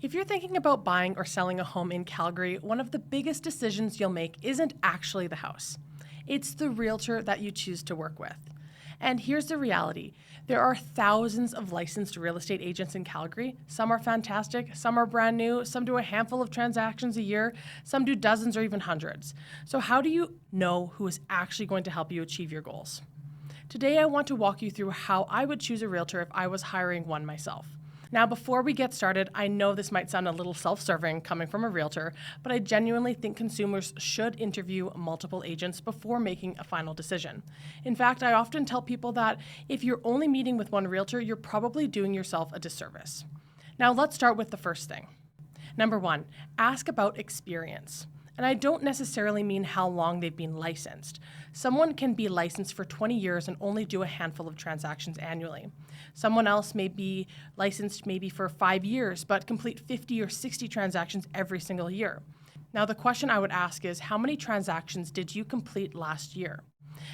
If you're thinking about buying or selling a home in Calgary, one of the biggest decisions you'll make isn't actually the house. It's the realtor that you choose to work with. And here's the reality. There are thousands of licensed real estate agents in Calgary. Some are fantastic, some are brand new, some do a handful of transactions a year, some do dozens or even hundreds. So how do you know who is actually going to help you achieve your goals? Today I want to walk you through how I would choose a realtor if I was hiring one myself. Now, before we get started, I know this might sound a little self-serving coming from a realtor, but I genuinely think consumers should interview multiple agents before making a final decision. In fact, I often tell people that if you're only meeting with one realtor, you're probably doing yourself a disservice. Now, let's start with the first thing. Number one, ask about experience. And I don't necessarily mean how long they've been licensed. Someone can be licensed for 20 years and only do a handful of transactions annually. Someone else may be licensed maybe for 5 years, but complete 50 or 60 transactions every single year. Now, the question I would ask is, how many transactions did you complete last year?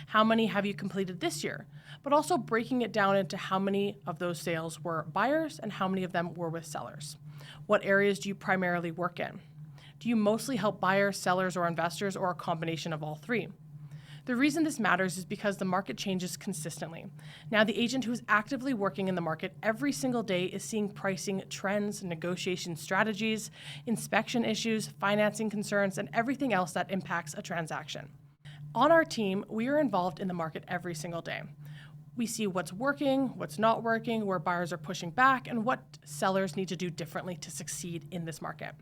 How many have you completed this year? But also breaking it down into how many of those sales were buyers and how many of them were with sellers. What areas do you primarily work in? Do you mostly help buyers, sellers, or investors, or a combination of all three? The reason this matters is because the market changes consistently. Now, the agent who is actively working in the market every single day is seeing pricing trends, negotiation strategies, inspection issues, financing concerns, and everything else that impacts a transaction. On our team, we are involved in the market every single day. We see what's working, what's not working, where buyers are pushing back, and what sellers need to do differently to succeed in this market.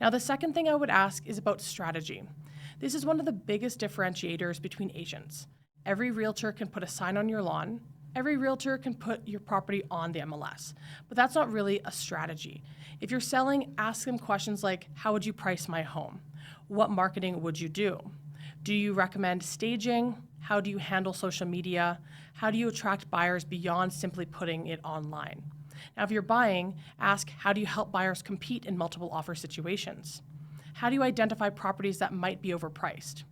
Now, the second thing I would ask is about strategy. This is one of the biggest differentiators between agents. Every realtor can put a sign on your lawn. Every realtor can put your property on the MLS, but that's not really a strategy. If you're selling, ask them questions like, how would you price my home? What marketing would you do? Do you recommend staging? How do you handle social media? How do you attract buyers beyond simply putting it online? Now, if you're buying, ask, how do you help buyers compete in multiple offer situations? How do you identify properties that might be overpriced?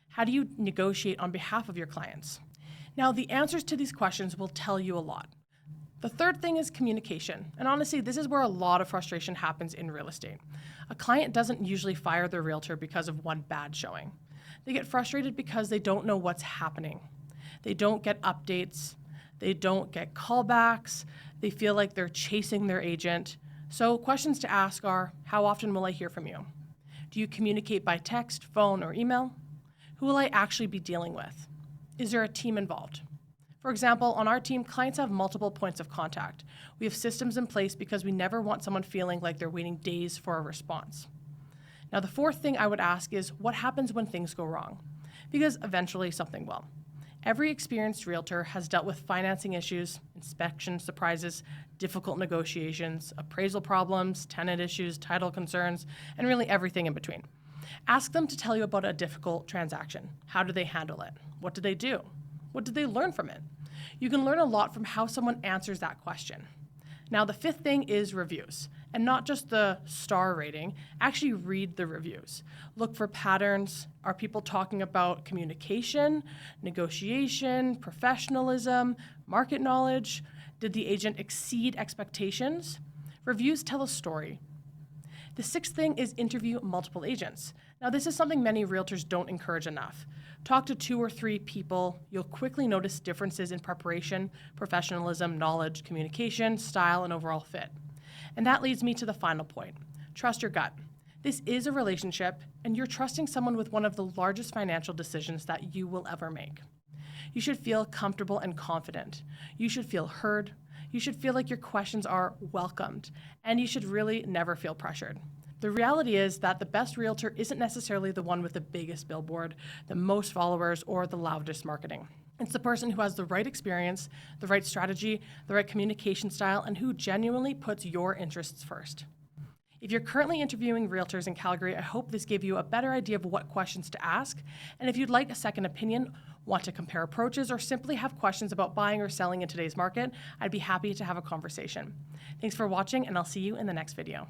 How do you negotiate on behalf of your clients? Now, the answers to these questions will tell you a lot. The third thing is communication. And honestly, this is where a lot of frustration happens in real estate. A client doesn't usually fire their realtor because of one bad showing. They get frustrated because they don't know what's happening. They don't get updates. They don't get callbacks. They feel like they're chasing their agent. So questions to ask are, how often will I hear from you? Do you communicate by text, phone, or email? Who will I actually be dealing with? Is there a team involved? For example, on our team, clients have multiple points of contact. We have systems in place because we never want someone feeling like they're waiting days for a response. Now, the fourth thing I would ask is, what happens when things go wrong? Because eventually something will. Every experienced realtor has dealt with financing issues, inspection surprises, difficult negotiations, appraisal problems, tenant issues, title concerns, and really everything in between. Ask them to tell you about a difficult transaction. How do they handle it? What do they do? What did they learn from it? You can learn a lot from how someone answers that question. Now, the fifth thing is reviews, and not just the star rating. Actually read the reviews. Look for patterns. Are people talking about communication, negotiation, professionalism, market knowledge? Did the agent exceed expectations? Reviews tell a story. The sixth thing is interview multiple agents. Now, this is something many realtors don't encourage enough. Talk to 2 or 3 people. You'll quickly notice differences in preparation, professionalism, knowledge, communication, style, and overall fit. And that leads me to the final point. Trust your gut. This is a relationship, and you're trusting someone with one of the largest financial decisions that you will ever make. You should feel comfortable and confident. You should feel heard. You should feel like your questions are welcomed, and you should really never feel pressured. The reality is that the best realtor isn't necessarily the one with the biggest billboard, the most followers, or the loudest marketing. It's the person who has the right experience, the right strategy, the right communication style, and who genuinely puts your interests first. If you're currently interviewing realtors in Calgary, I hope this gave you a better idea of what questions to ask. And if you'd like a second opinion, want to compare approaches, or simply have questions about buying or selling in today's market, I'd be happy to have a conversation. Thanks for watching, and I'll see you in the next video.